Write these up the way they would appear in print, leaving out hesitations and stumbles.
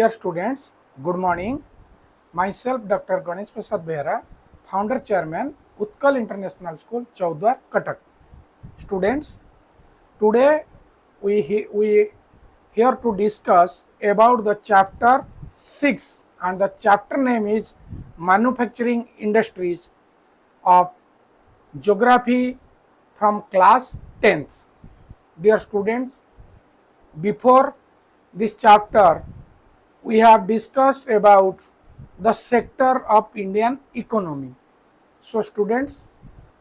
Dear students, good morning. Myself Dr. Ganesh Prasad Behera, Founder Chairman, UTKAL International School, Chaudhar, Cuttack. Students, today we here to discuss about the chapter 6, and the chapter name is Manufacturing Industries of Geography from class 10th. Dear students, before this chapter we have discussed about the sector of Indian economy. So students,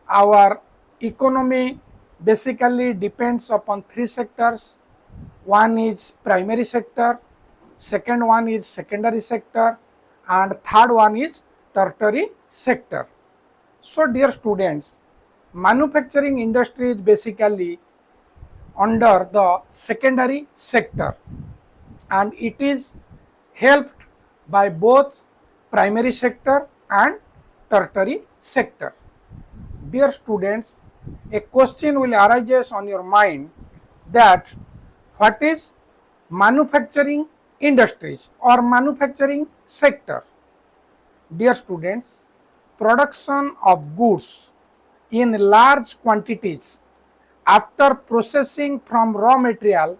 our economy basically depends upon three sectors. One is primary sector, second one is secondary sector, and third one is tertiary sector. So dear students, manufacturing industry is basically under the secondary sector, and it is helped by both primary sector and tertiary sector. Dear students, a question will arise on your mind that what is manufacturing industries or manufacturing sector? Dear students, production of goods in large quantities after processing from raw material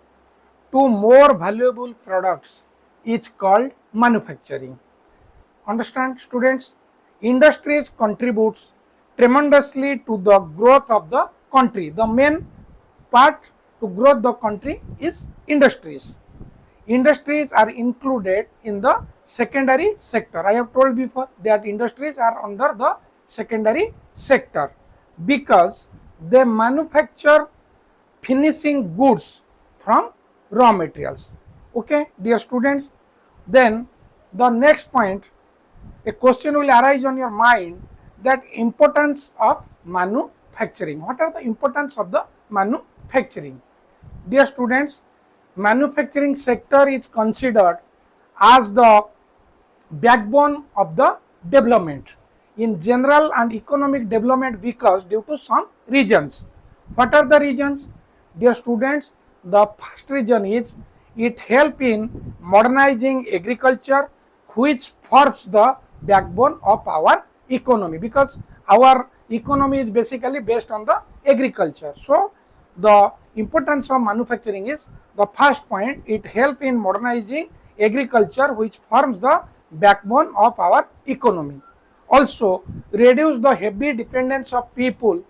to more valuable products is called manufacturing. Understand students? Industries contributes tremendously to the growth of the country. The main part to growth the country is industries. Industries are included in the secondary sector. I have told before that industries are under the secondary sector because they manufacture finishing goods from raw materials. Okay, dear students, then the next point, a question will arise on your mind that importance of manufacturing. What are the importance of the manufacturing? Dear students, manufacturing sector is considered as the backbone of the development in general and economic development because due to some reasons. What are the reasons? Dear students, the first reason is it helps in modernizing agriculture, which forms the backbone of our economy, because our economy is basically based on the agriculture. So the importance of manufacturing is the first point, it helps in modernizing agriculture, which forms the backbone of our economy. Also reduce the heavy dependence of people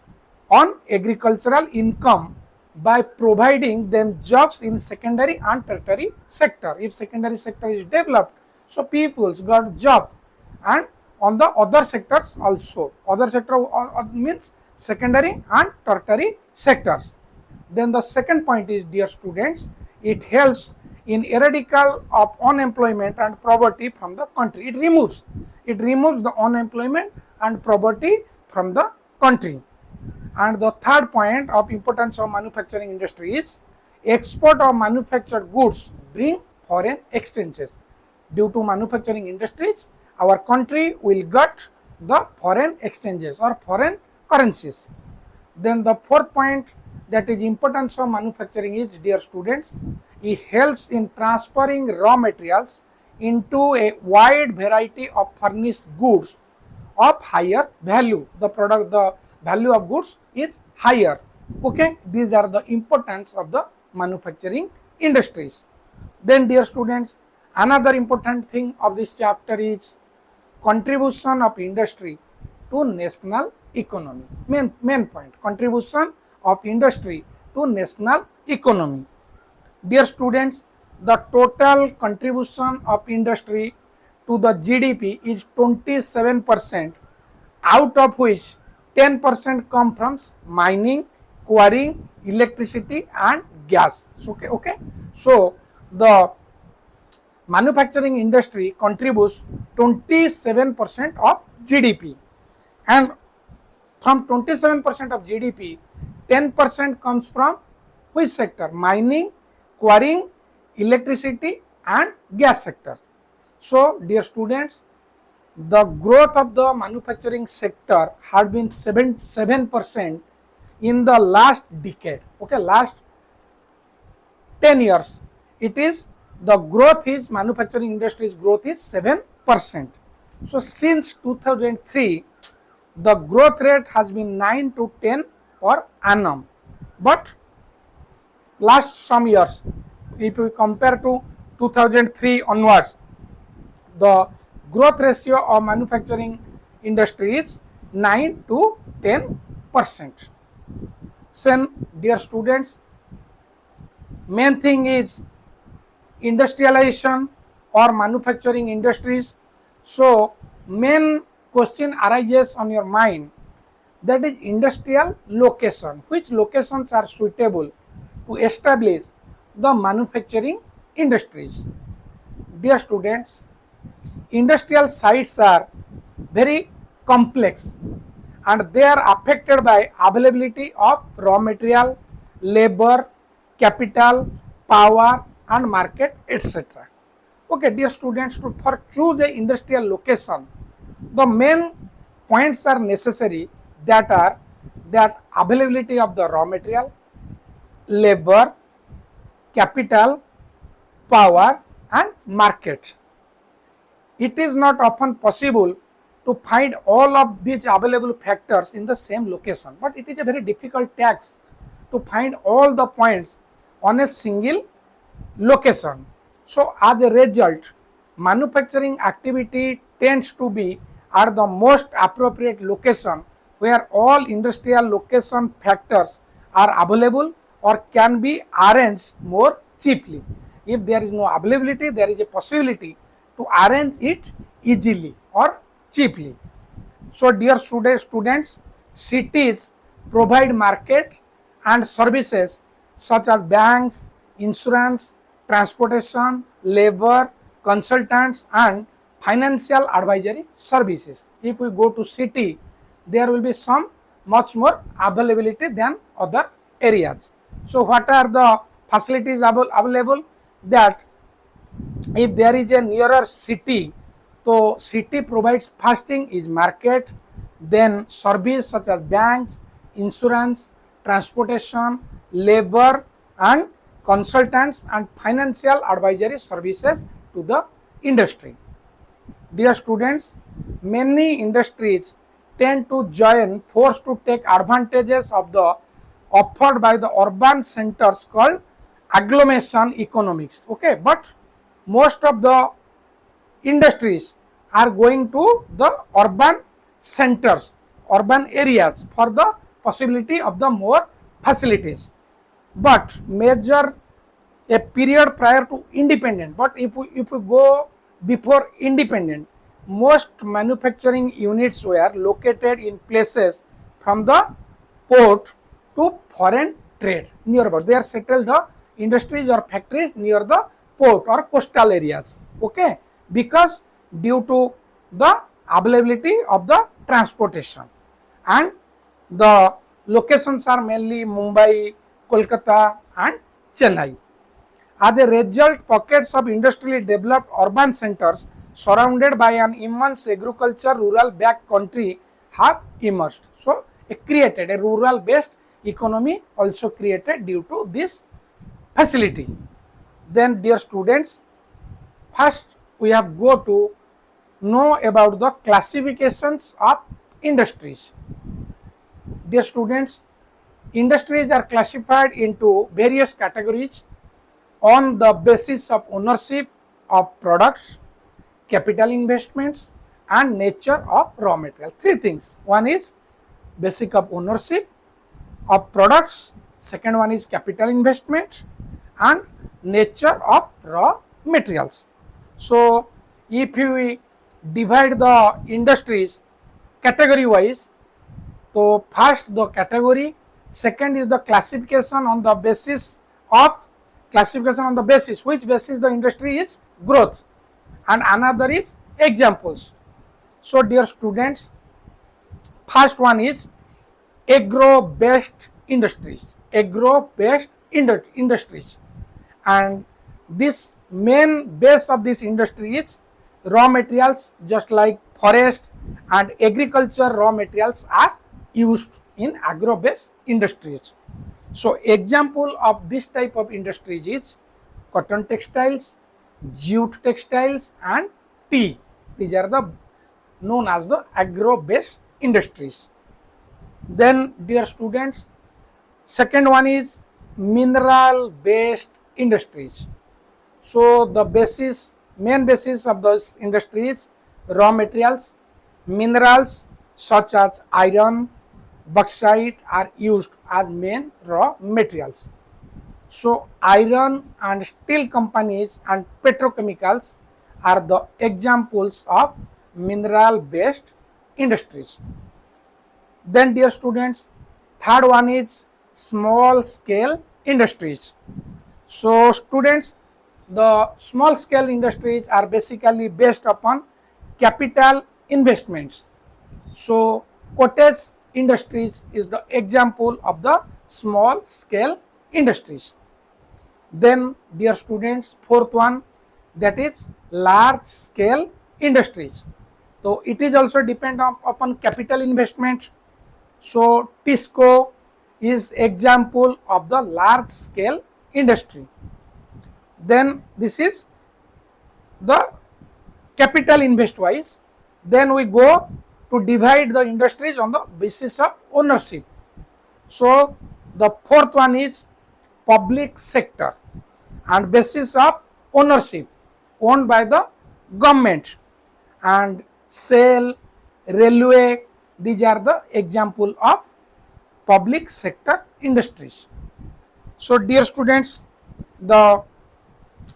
on agricultural income by providing them jobs in secondary and tertiary sector. If secondary sector is developed, so people's got job, and on the other sectors also. Other sector means secondary and tertiary sectors. Then the second point is, dear students, it helps in eradication of unemployment and poverty from the country. It removes the unemployment and poverty from the country. And the third point of importance of manufacturing industry is export of manufactured goods bring foreign exchanges. Due to manufacturing industries, our country will get the foreign exchanges or foreign currencies. Then the fourth point, that is importance of manufacturing is, dear students, it helps in transferring raw materials into a wide variety of furnished goods of higher value. The value of goods is higher. Okay, these are the importance of the manufacturing industries. Then dear students, another important thing of this chapter is contribution of industry to national economy. Main point, contribution of industry to national economy. Dear students, the total contribution of industry to the GDP is 27%, out of which 10% come from mining, quarrying, electricity and gas. Okay. So the manufacturing industry contributes 27% of GDP, and from 27% of GDP, 10% comes from which sector? Mining, quarrying, electricity and gas sector. So dear students, the growth of the manufacturing sector had been 7% in the last decade. Okay, last 10 years it is the growth is manufacturing industry's growth is 7%. So since 2003, the growth rate has been 9 to 10 per annum. But last some years, if we compare to 2003 onwards, the growth ratio of manufacturing industry is 9 to 10%. Then, dear students, main thing is industrialization or manufacturing industries. So, main question arises on your mind, that is industrial location. Which locations are suitable to establish the manufacturing industries? Dear students, industrial sites are very complex and they are affected by availability of raw material, labor, capital, power and market, etc. Okay, dear students, for choose a industrial location, the main points are necessary, that are that availability of the raw material, labor, capital, power and market. It is not often possible to find all of these available factors in the same location, but it is a very difficult task to find all the points on a single location. So as a result, manufacturing activity tends to be at the most appropriate location where all industrial location factors are available or can be arranged more cheaply. If there is no availability, there is a possibility to arrange it easily or cheaply. So dear students, cities provide market and services such as banks, insurance, transportation, labor, consultants and financial advisory services. If we go to city, there will be some much more availability than other areas. So what are the facilities available? That if there is a nearer city, so city provides first thing is market, then service such as banks, insurance, transportation, labor and consultants and financial advisory services to the industry. Dear students, many industries tend to join forced to take advantages of the offered by the urban centers called agglomeration economics. Okay, but most of the industries are going to the urban centers, urban areas for the possibility of the more facilities. But measure a period prior to independent, but if we go before independent, most manufacturing units were located in places from the port to foreign trade nearby. They are settled the industries or factories near the port or coastal areas. Okay, because due to the availability of the transportation, and the locations are mainly Mumbai, Kolkata and Chennai. As a result, pockets of industrially developed urban centers surrounded by an immense agriculture rural back country have emerged. So, created a rural based economy also created due to this facility. Then dear students, first we have go to know about the classifications of industries. Dear students, industries are classified into various categories on the basis of ownership of products, capital investments and nature of raw material. Three things. One is basic of ownership of products, second one is capital investment and nature of raw materials. So if we divide the industries category wise, so first the category, second is the classification on the basis of which basis the industry is growth, and another is examples. So dear students, first one is agro based industries, and this main base of this industry is raw materials, just like forest and agriculture raw materials are used in agro based industries. So example of this type of industries is cotton textiles, jute textiles, and tea. These are the known as the agro-based industries. Then, dear students, second one is mineral-based industries. So the main basis of those industries, raw materials, minerals such as iron, bauxite are used as main raw materials. So iron and steel companies and petrochemicals are the examples of mineral based industries. Then dear students, third one is small scale industries. So students, the small scale industries are basically based upon capital investments. So cottage industries is the example of the small scale industries. Then dear students, fourth one, that is large scale industries. So it is also depend upon capital investment. So Tisco is example of the large scale industry. Then this is the capital invest wise. Then we go to divide the industries on the basis of ownership. So the fourth one is public sector and basis of ownership owned by the government, and SAIL, railway, these are the example of public sector industries. So dear students, the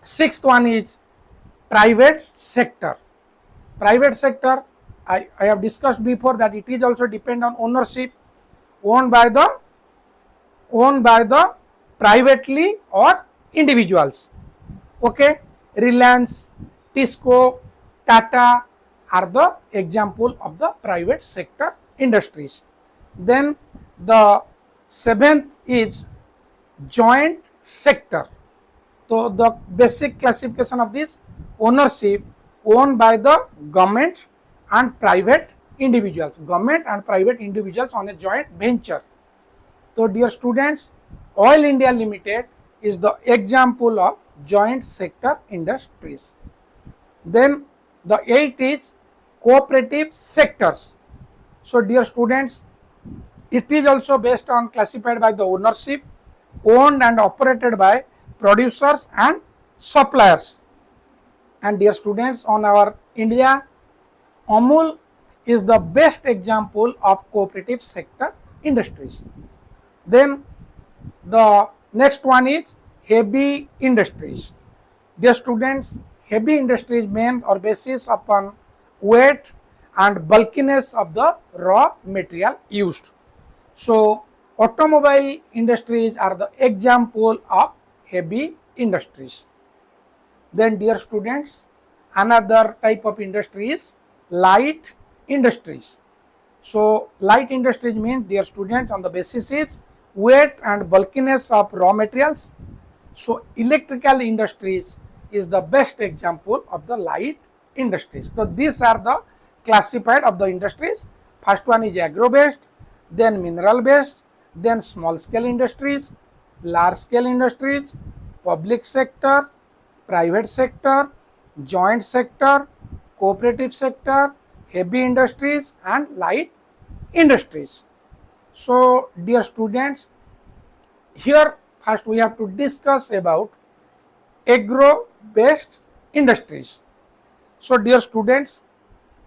sixth one is private sector. Private sector, I have discussed before that it is also depend on ownership, owned by the privately or individuals. Okay, Reliance, Tisco, Tata are the example of the private sector industries. Then the seventh is joint sector. So the basic classification of this: ownership owned by the government and private individuals, government and private individuals on a joint venture. So dear students, Oil India Limited is the example of joint sector industries. Then the eighth is cooperative sectors. So dear students, it is also based on classified by the ownership, owned and operated by producers and suppliers. And dear students, on our India, Amul is the best example of cooperative sector industries. Then the next one is heavy industries. Dear students, heavy industries means or basis upon weight and bulkiness of the raw material used. So automobile industries are the example of heavy industries. Then dear students, another type of industry is light industries. So light industries means, dear students, on the basis is weight and bulkiness of raw materials. So electrical industries is the best example of the light industries. So these are the classified of the industries. First one is agro based, then mineral based, then small scale industries, large scale industries, public sector, private sector, joint sector, cooperative sector, heavy industries and light industries. So dear students, here first we have to discuss about agro based industries. So dear students,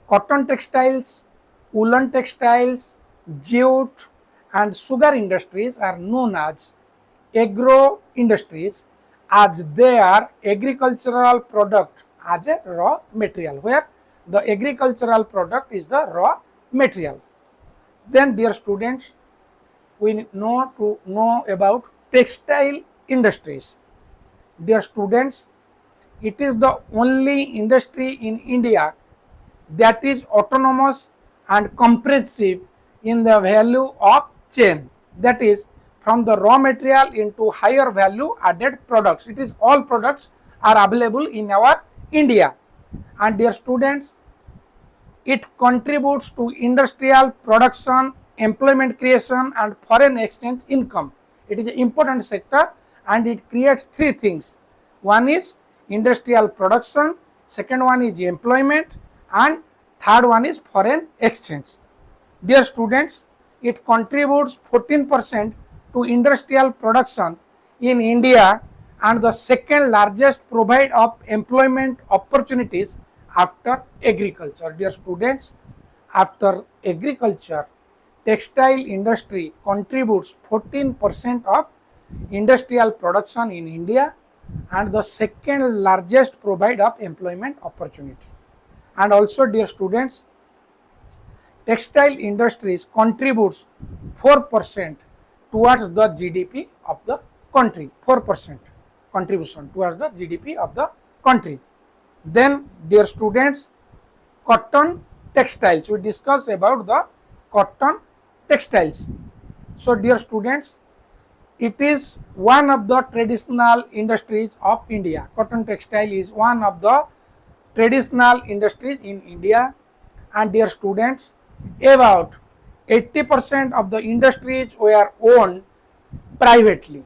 cotton textiles, woolen textiles, jute and sugar industries are known as agro industries, as they are agricultural product as a raw material, where the agricultural product is the raw material. Then dear students, we know about textile industries. Dear students, it is the only industry in India that is autonomous and comprehensive in the value of chain, that is from the raw material into higher value added products. It is all products are available in our India. And dear students, it contributes to industrial production, employment creation and foreign exchange income. It is an important sector and it creates three things. One is industrial production, second one is employment, and third one is foreign exchange. Dear students, it contributes 14% to industrial production in India and the second largest provider of employment opportunities after agriculture. Dear students, after agriculture, textile industry contributes 14% of industrial production in India and the second largest provider of employment opportunity. And also, dear students, textile industries contributes 4% towards the GDP of the country, 4% contribution towards the GDP of the country. Then, dear students, cotton textiles, we discuss about the cotton textiles. So, dear students, it is one of the traditional industries of India. Cotton textile is one of the traditional industries in India, and dear students, about 80% of the industries were owned privately.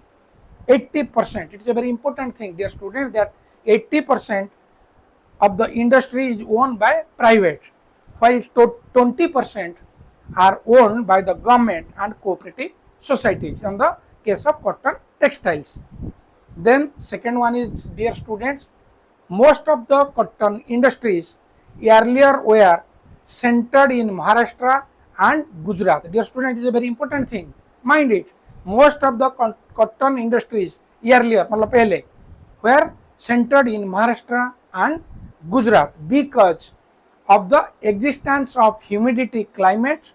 80%, it's a very important thing, dear students, that 80% of the industry is owned by private, while 20% are owned by the government and cooperative societies in the case of cotton textiles. Then second one is, dear students, most of the cotton industries earlier were centered in Maharashtra and Gujarat. Dear students, it is a very important thing. Mind it, most of the cotton industries earlier, pehle, were centered in Maharashtra and Gujarat because of the existence of humidity climate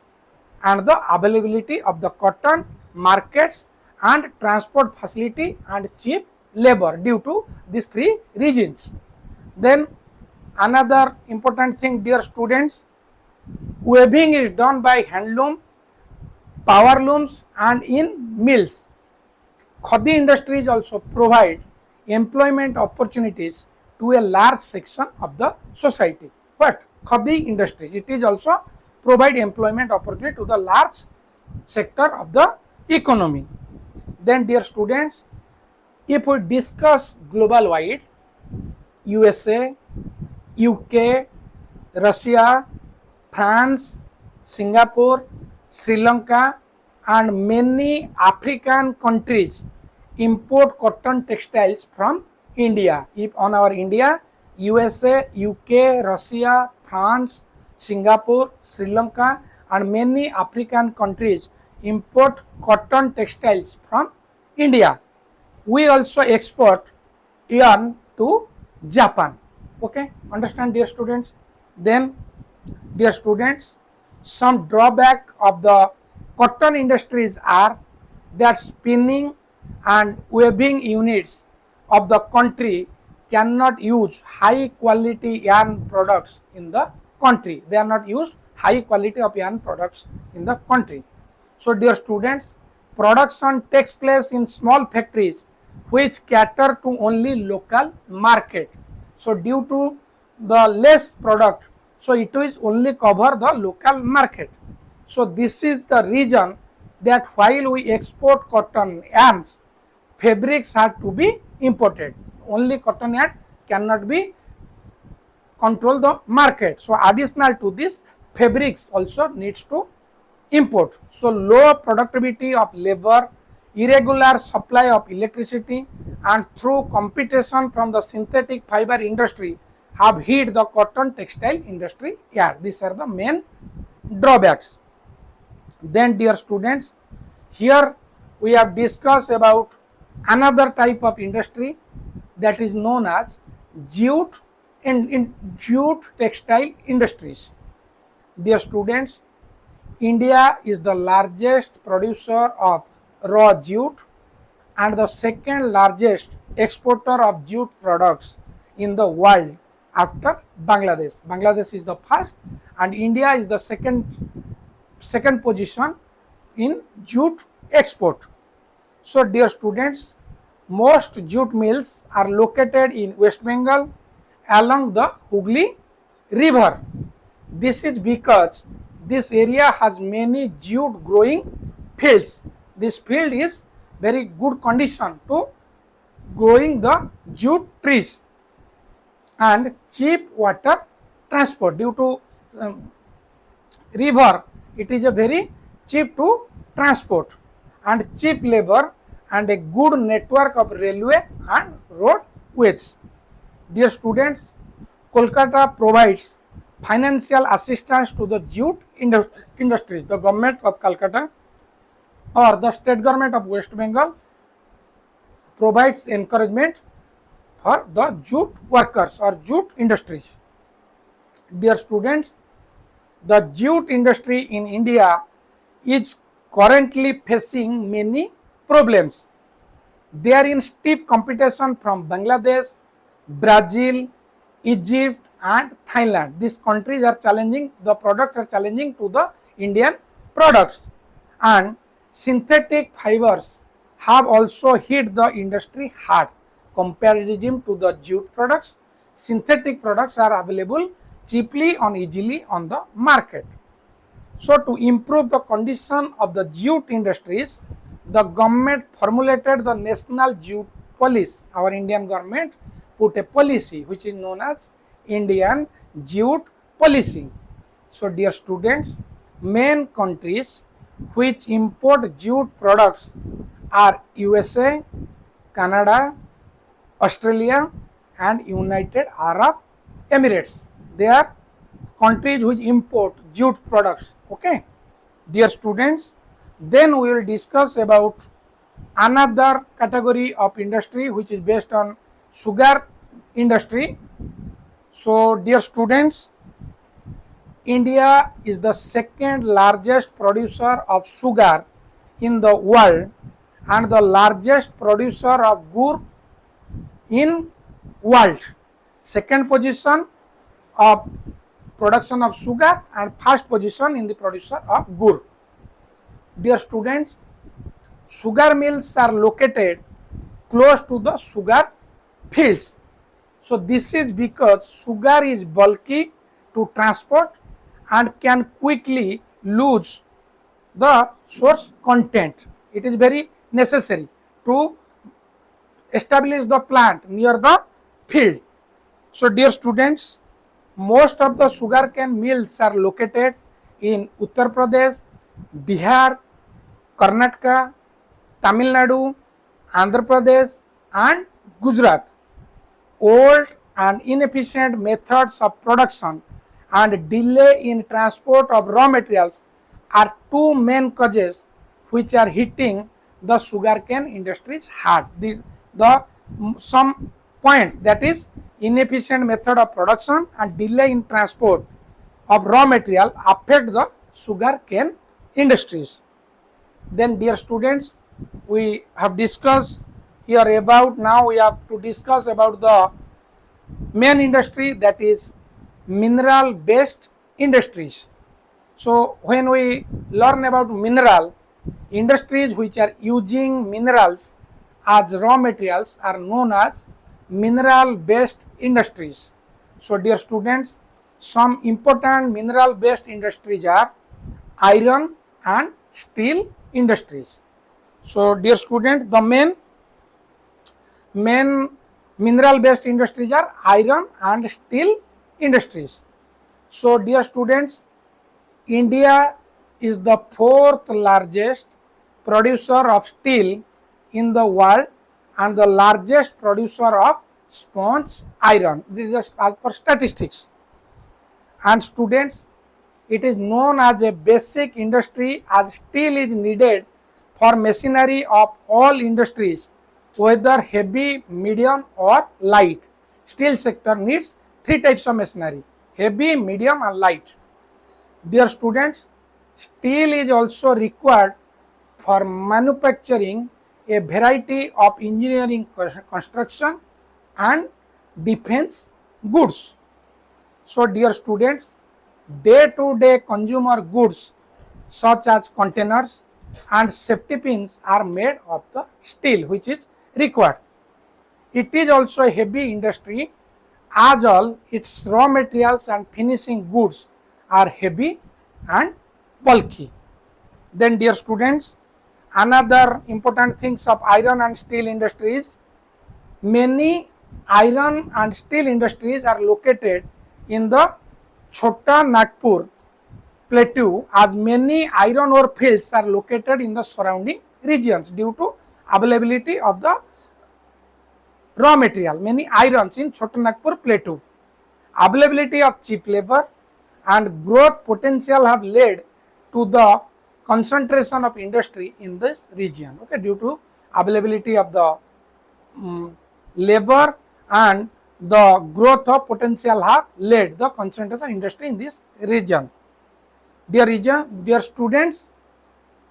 and the availability of the cotton markets and transport facility and cheap labor due to these three regions. Then another important thing, dear students, weaving is done by handloom, power looms and in mills. Khadi industries also provide employment opportunities to a large section of the society. But Khadi industries, it is also provide employment opportunity to the large sector of the economy. Then dear students, if we discuss global wide, USA, UK, Russia, France, Singapore, Sri Lanka and many African countries import cotton textiles from India. If on our India, USA, UK, Russia, France, Singapore, Sri Lanka and many African countries import cotton textiles from India. We also export yarn to Japan. Okay, understand, dear students? Then, dear students, some drawback of the cotton industries are that spinning and weaving units of the country cannot use high quality yarn products in the country. They are not used high quality of yarn products in the country. So, dear students, production takes place in small factories which cater to only local market. So, due to the less product, so it is only cover the local market. So, this is the reason that while we export cotton yarns, fabrics have to be imported. Only cotton yarn cannot be control the market. So, additional to this, fabrics also needs to import. So, low productivity of labor, irregular supply of electricity and through competition from the synthetic fiber industry have hit the cotton textile industry. Yeah, these are the main drawbacks. Then dear students, here we have discussed about another type of industry that is known as jute and jute textile industries. Dear students, India is the largest producer of raw jute and the second largest exporter of jute products in the world after Bangladesh. Bangladesh is the first and India is the second position in jute export. So dear students, most jute mills are located in West Bengal along the Hooghly river. This is because this area has many jute growing fields. This field is very good condition to growing the jute trees. and cheap water transport. Due to river, it is a very cheap to transport, and cheap labor and a good network of railway and roadways. Dear students, Kolkata provides financial assistance to the jute industries. The government of Calcutta or the state government of West Bengal provides encouragement for the jute workers or jute industries. Dear students, the jute industry in India is currently facing many problems. They are in stiff competition from Bangladesh, Brazil, Egypt and Thailand. These countries are challenging, the products are challenging to the Indian products, and synthetic fibers have also hit the industry hard. Comparison to the jute products, synthetic products are available cheaply and easily on the market. So to improve the condition of the jute industries, the government formulated the national jute policy. Our Indian government put a policy which is known as Indian jute policy. So dear students, main countries which import jute products are USA, Canada, Australia and United Arab Emirates. They are countries which import jute products. Okay, dear students, then we will discuss about another category of industry which is based on sugar industry. So dear students, India is the second largest producer of sugar in the world and the largest producer of gur in world. Second position of production of sugar and first position in the producer of gur. Dear students, sugar mills are located close to the sugar fields. So this is because sugar is bulky to transport and can quickly lose the source content. It is very necessary to establish the plant near the field. So dear students, most of the sugarcane mills are located in Uttar Pradesh, Bihar, Karnataka, Tamil Nadu, Andhra Pradesh and Gujarat. Old and inefficient methods of production and delay in transport of raw materials are two main causes which are hitting the sugarcane industries hard. Some points, that is inefficient method of production and delay in transport of raw material affect the sugarcane industries. Then dear students, we have discussed here about, now we have to discuss about the main industry, that is mineral based industries. So when we learn about mineral industries which are using minerals as raw materials are known as mineral based industries. So dear students, some important mineral based industries are iron and steel industries. So dear students, the main mineral based industries are iron and steel industries. So dear students, India is the fourth largest producer of steel in the world and the largest producer of sponge iron. This is as per statistics. And students, it is known as a basic industry as steel is needed for machinery of all industries, whether heavy, medium or light. Steel sector needs three types of machinery: heavy, medium and light. Dear students, steel is also required for manufacturing a variety of engineering, construction and defense goods. So dear students, day-to-day consumer goods such as containers and safety pins are made of the steel which is required. It is also a heavy industry as all its raw materials and finishing goods are heavy and bulky. Then dear students, another important things of iron and steel industries, many iron and steel industries are located in the Chota Nagpur plateau, as many iron ore fields are located in the surrounding regions due to availability of the raw material, many irons in Chota Nagpur plateau. Availability of cheap labor and growth potential have led to the concentration of industry in this region. Okay, due to availability of the labor and the growth of potential have led the concentration industry in this region. Dear students,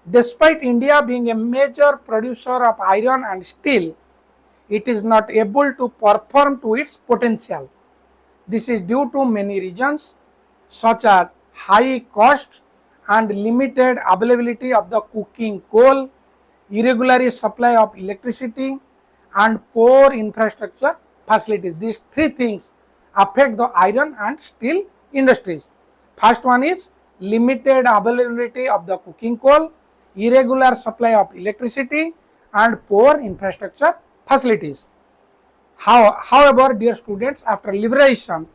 despite India being a major producer of iron and steel, it is not able to perform to its potential. This is due to many reasons such as high cost and limited availability of the cooking coal, irregular supply of electricity, and poor infrastructure facilities. These three things affect the iron and steel industries. First one is limited availability of the cooking coal, irregular supply of electricity, and poor infrastructure facilities. However, dear students, after liberation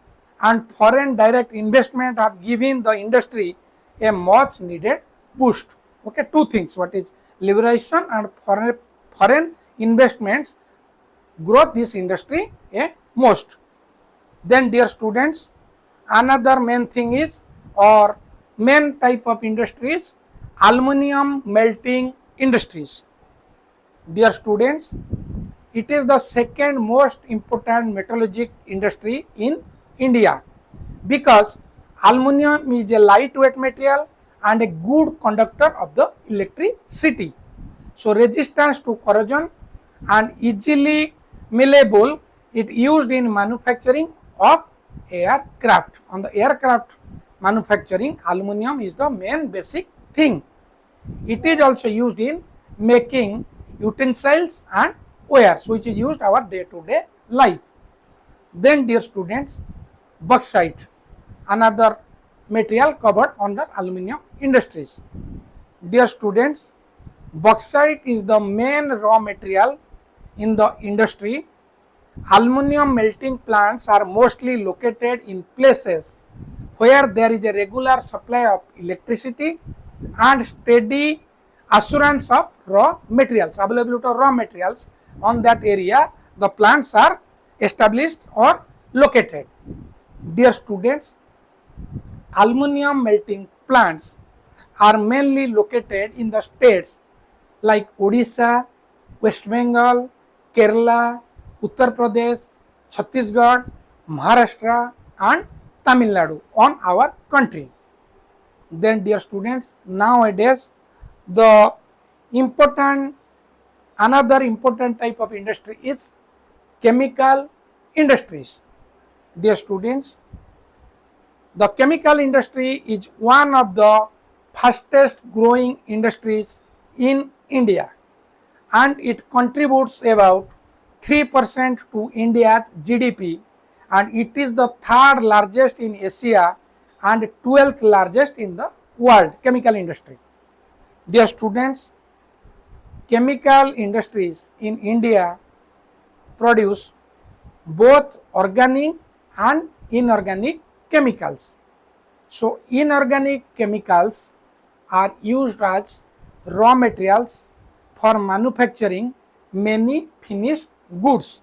and foreign direct investment have given the industry a much needed boost. Okay, two things, what is liberation and foreign investments growth this industry a most. Then dear students, another main thing is, or main type of industries, aluminum melting industries. Dear students, it is the second most important metallurgic industry in India because aluminum is a lightweight material and a good conductor of the electricity. So resistance to corrosion and easily malleable, it used in manufacturing of aircraft. On the aircraft manufacturing, aluminum is the main basic thing. It is also used in making utensils and wares, which is used our day-to-day life. Then dear students, bauxite, another material covered under aluminum industries. Dear students, bauxite is the main raw material in the industry. Aluminum melting plants are mostly located in places where there is a regular supply of electricity and steady assurance of raw materials, availability of raw materials. On that area, the plants are established or located. Dear students, aluminum melting plants are mainly located in the states like Odisha, West Bengal, Kerala, Uttar Pradesh, Chhattisgarh, Maharashtra, and Tamil Nadu on our country. Then dear students, nowadays the another important type of industry is chemical industries. Dear students, the chemical industry is one of the fastest growing industries in India and it contributes about 3% to India's GDP, and it is the third largest in Asia and 12th largest in the world chemical industry. Dear students, chemical industries in India produce both organic and inorganic chemicals. So inorganic chemicals are used as raw materials for manufacturing many finished goods,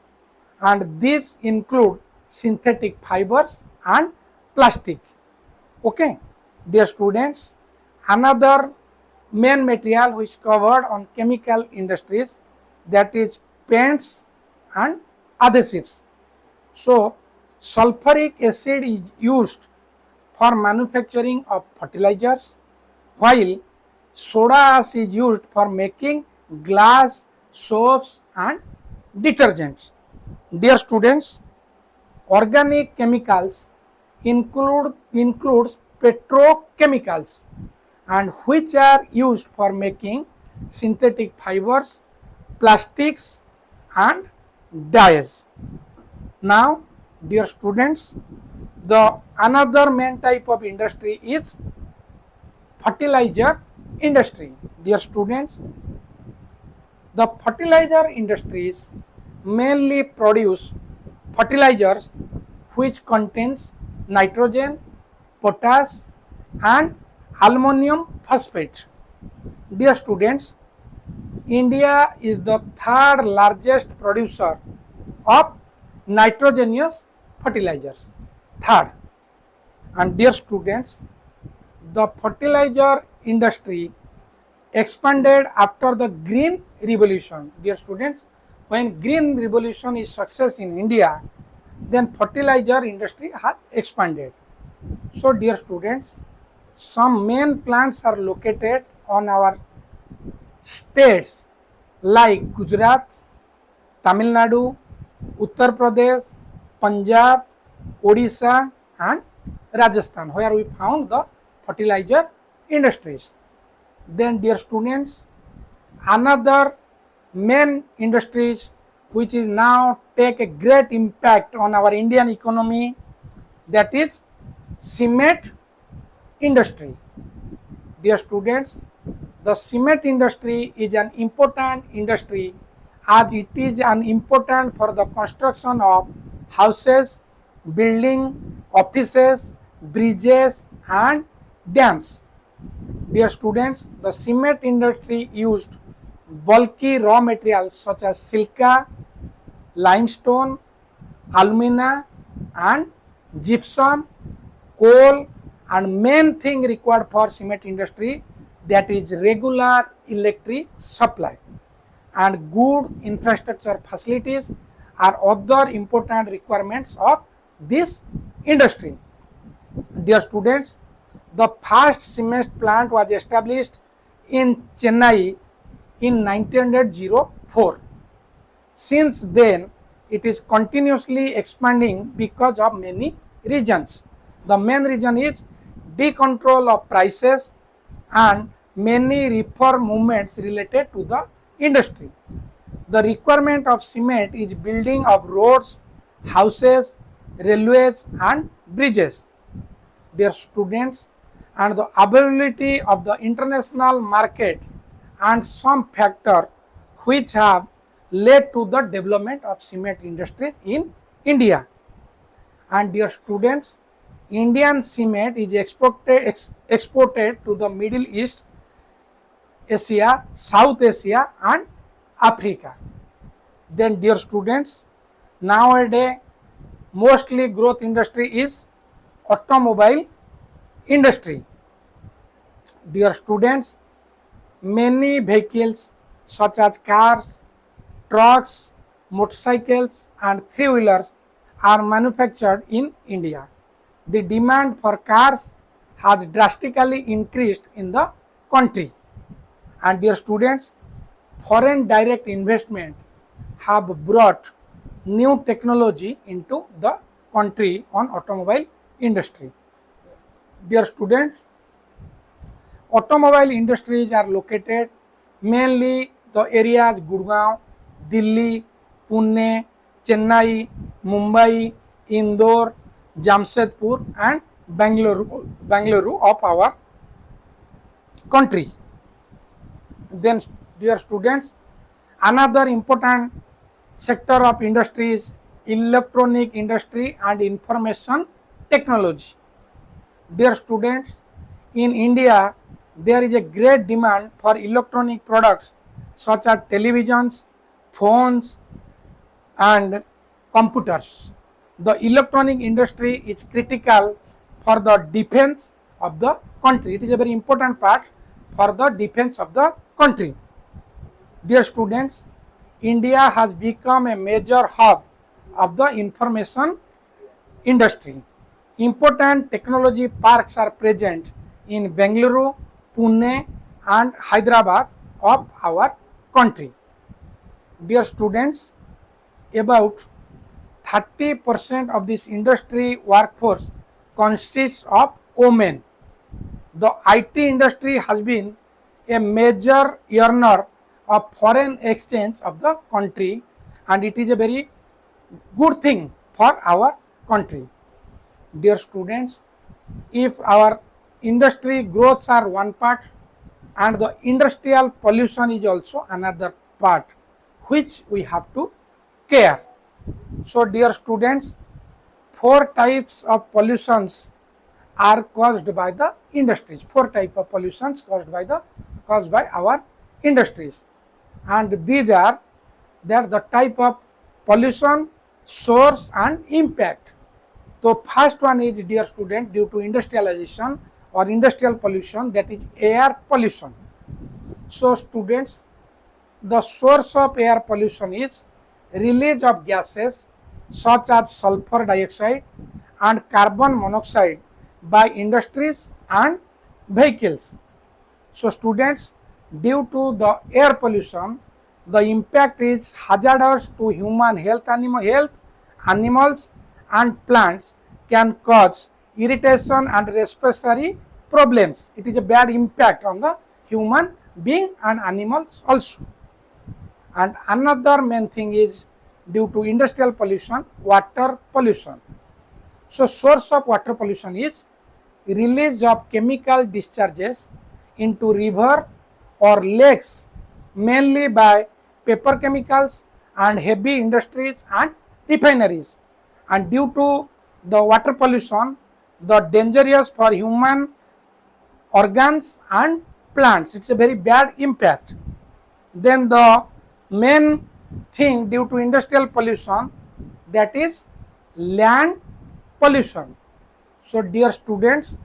and these include synthetic fibers and plastic. Okay, dear students, another main material which covered on chemical industries, that is paints and adhesives. So sulfuric acid is used for manufacturing of fertilizers, while soda ash is used for making glass, soaps and detergents. Dear students, organic chemicals includes petrochemicals, and which are used for making synthetic fibers, plastics and dyes. Now dear students, the another main type of industry is fertilizer industry. Dear students, the fertilizer industries mainly produce fertilizers which contains nitrogen, potash and ammonium phosphate. Dear students, India is the third largest producer of nitrogenous fertilizers. Third. And dear students, the fertilizer industry expanded after the green revolution. Dear students, when green revolution is success in India, then fertilizer industry has expanded. So dear students, some main plants are located on our states like Gujarat, Tamil Nadu, Uttar Pradesh, Punjab, Odisha and Rajasthan, where we found the fertilizer industries. Then dear students, another main industries which is now take a great impact on our Indian economy, that is cement industry. Dear students, the cement industry is an important industry as it is an important for the construction of houses, building, offices, bridges and dams. Dear students, the cement industry used bulky raw materials such as silica, limestone, alumina and gypsum, coal and main thing required for cement industry, that is regular electric supply and good infrastructure facilities are other important requirements of this industry. Dear students, the first cement plant was established in Chennai in 1904. Since then, it is continuously expanding because of many reasons. The main reason is decontrol of prices and many reform movements related to the industry. The requirement of cement is building of roads, houses, railways and bridges. Dear students, and the availability of the international market and some factor which have led to the development of cement industries in India. And dear students, Indian cement is exported to the Middle East, Asia, South Asia and Africa. Then dear students, nowadays mostly growth industry is automobile industry. Dear students, many vehicles such as cars, trucks, motorcycles and three-wheelers are manufactured in India. The demand for cars has drastically increased in the country. And dear students, foreign direct investment have brought new technology into the country on automobile industry. Dear students, automobile industries are located mainly the areas Gurgaon, Delhi, Pune, Chennai, Mumbai, Indore, Jamshedpur and Bangalore of our country. Then dear students, another important sector of industry is electronic industry and information technology. Dear students, in India there is a great demand for electronic products such as televisions, phones and computers. The electronic industry is critical for the defense of the country. It is a very important part for the defense of the country. Dear students, India has become a major hub of the information industry. Important technology parks are present in Bangalore, Pune and Hyderabad of our country. Dear students, about 30% of this industry workforce consists of women. The IT industry has been a major earner of foreign exchange of the country and it is a very good thing for our country. Dear students, if our industry growths are one part and the industrial pollution is also another part which we have to care. So dear students, four types of pollutions are caused by the industries. Four types of pollutions caused by our industries, and these are that the type of pollution, source and impact. So first one is, dear student, due to industrialization or industrial pollution, that is air pollution. So students, the source of air pollution is release of gases such as sulfur dioxide and carbon monoxide by industries and vehicles. So students, due to the air pollution, the impact is hazardous to human health, animals and plants, can cause irritation and respiratory problems. It is a bad impact on the human being and animals also. And another main thing is, due to industrial pollution, water pollution. So source of water pollution is release of chemical discharges into river or lakes, mainly by paper chemicals and heavy industries and refineries. And due to the water pollution, the dangerous for human organs and plants. It's a very bad impact. Then the main thing due to industrial pollution, that is land pollution. So dear students,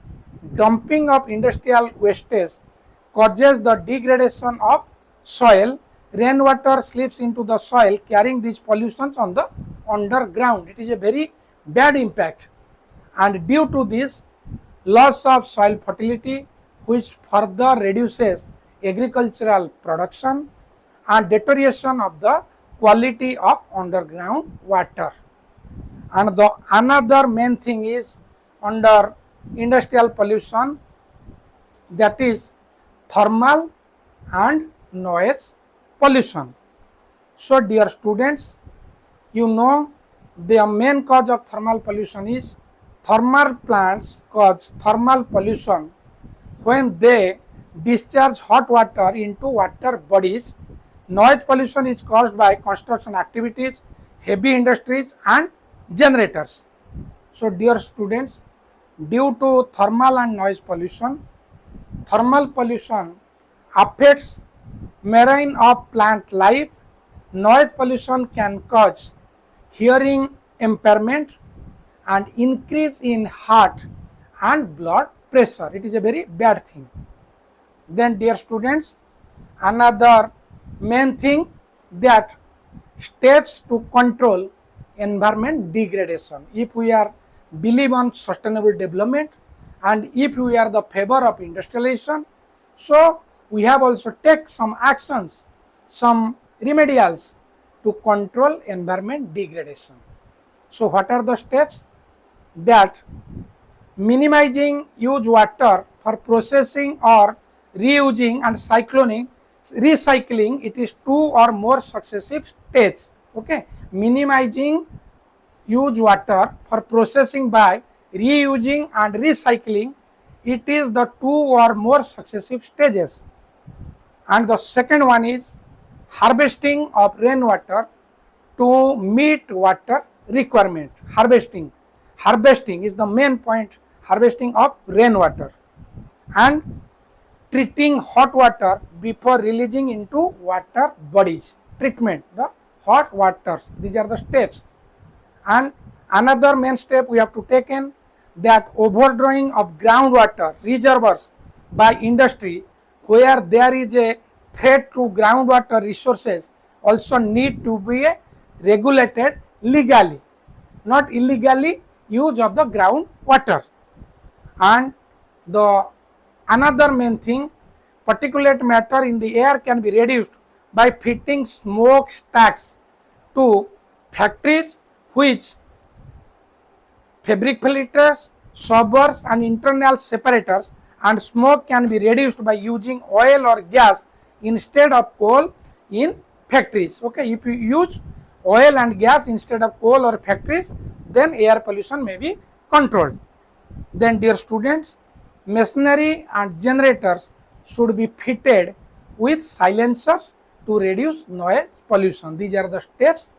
dumping of industrial wastage causes the degradation of soil. Rainwater slips into the soil carrying these pollutions on the underground. It is a very bad impact, and due to this, loss of soil fertility, which further reduces agricultural production, and deterioration of the quality of underground water. And the another main thing is under industrial pollution, that is thermal and noise pollution. So dear students, you know the main cause of thermal pollution is thermal plants cause thermal pollution when they discharge hot water into water bodies. Noise pollution is caused by construction activities, heavy industries and generators. So dear students, due to thermal and noise pollution, thermal pollution affects marine or plant life. Noise pollution can cause hearing impairment and increase in heart and blood pressure. It is a very bad thing. Then dear students, another main thing, that steps to control environment degradation. If we are believe on sustainable development and if we are the favor of industrialization, so we have also take some actions, some remedials to control environment degradation. So what are the steps? That minimizing use water for processing or reusing and recycling, it is 2 or more successive stages. Okay, minimizing use water for processing by reusing and recycling, it is the 2 or more successive stages. And the second one is harvesting of rainwater to meet water requirement. Harvesting is the main point, harvesting of rainwater, and treating hot water before releasing into water bodies. Treatment the hot waters. These are the steps. And another main step we have to take in, that overdrawing of groundwater reservoirs by industry, where there is a threat to groundwater resources, also need to be regulated legally, not illegally use of the groundwater. And the another main thing, particulate matter in the air can be reduced by fitting smokestacks to factories, which fabric filters, scrubbers and internal separators, and smoke can be reduced by using oil or gas instead of coal in factories. Okay, if you use oil and gas instead of coal or factories, then air pollution may be controlled. Then dear students, machinery and generators should be fitted with silencers to reduce noise pollution. These are the steps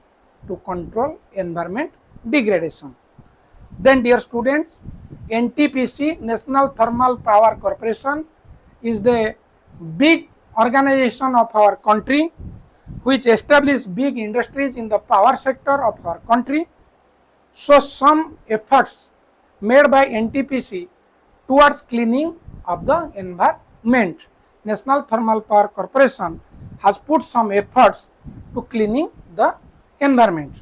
to control environment degradation. Then dear students, NTPC, National Thermal Power Corporation, is the big organization of our country which established big industries in the power sector of our country. So some efforts made by NTPC towards cleaning of the environment. National Thermal Power Corporation has put some efforts to cleaning the environment.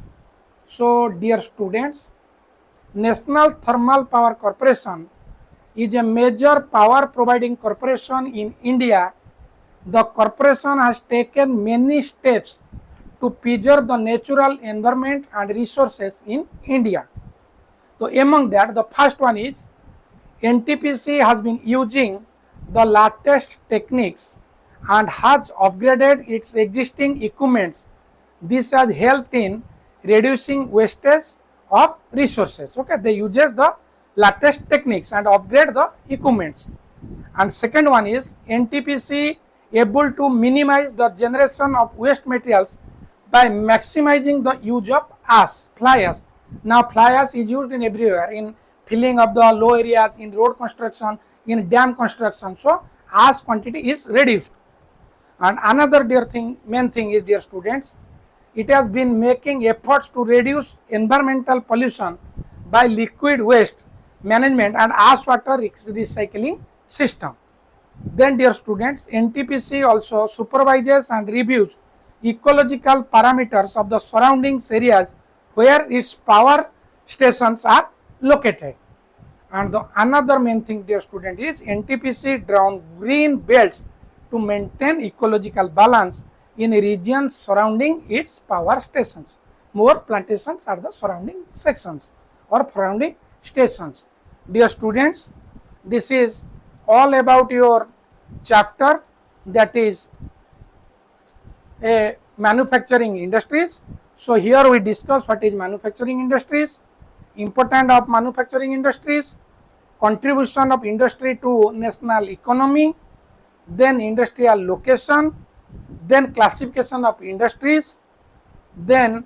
So dear students, National Thermal Power Corporation is a major power providing corporation in India. The corporation has taken many steps to preserve the natural environment and resources in India. So among that, the first one is NTPC has been using the latest techniques and has upgraded its existing equipments. This has helped in reducing wastage of resources. Okay, they uses the latest techniques and upgrade the equipments. And second one is NTPC able to minimize the generation of waste materials by maximizing the use of ash, fly ash. Now fly ash is used in everywhere, in filling of the low areas, in road construction, in dam construction. So ash quantity is reduced. And another main thing is, dear students, it has been making efforts to reduce environmental pollution by liquid waste management and ash water recycling system. Then dear students, NTPC also supervises and reviews ecological parameters of the surrounding areas where its power stations are located. And another main thing, dear student, is NTPC drawn green belts to maintain ecological balance in regions surrounding its power stations. More plantations are the surrounding sections or surrounding stations. Dear students, this is all about your chapter, that is a manufacturing industries. So here we discuss what is manufacturing industries, importance of manufacturing industries, contribution of industry to national economy, then industrial location, then classification of industries, then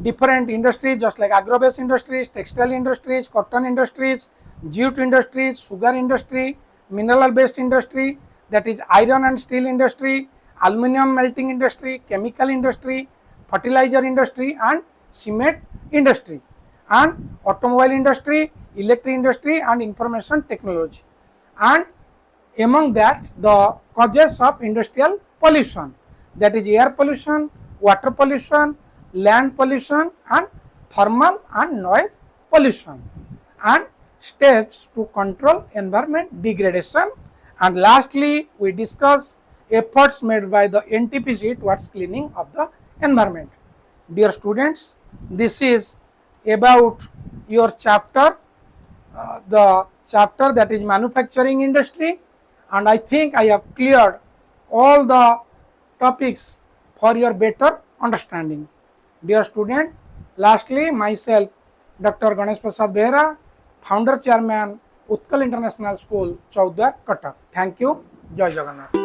different industries just like agro-based industries, textile industries, cotton industries, jute industries, sugar industry, mineral based industry, that is iron and steel industry, aluminum melting industry, chemical industry, fertilizer industry and cement industry, and automobile industry, electric industry and information technology. And among that, the causes of industrial pollution, that is air pollution, water pollution, land pollution and thermal and noise pollution, and steps to control environment degradation. And lastly, we discuss efforts made by the NTPC towards cleaning of the environment. Dear students, this is about your chapter, the chapter that is manufacturing industry, and I think I have cleared all the topics for your better understanding. Dear student, lastly, myself, Dr. Ganesh Prasad Behera, founder chairman, UTKAL International School, Chaudhar, Cuttack. Thank you. Jai Jagannath.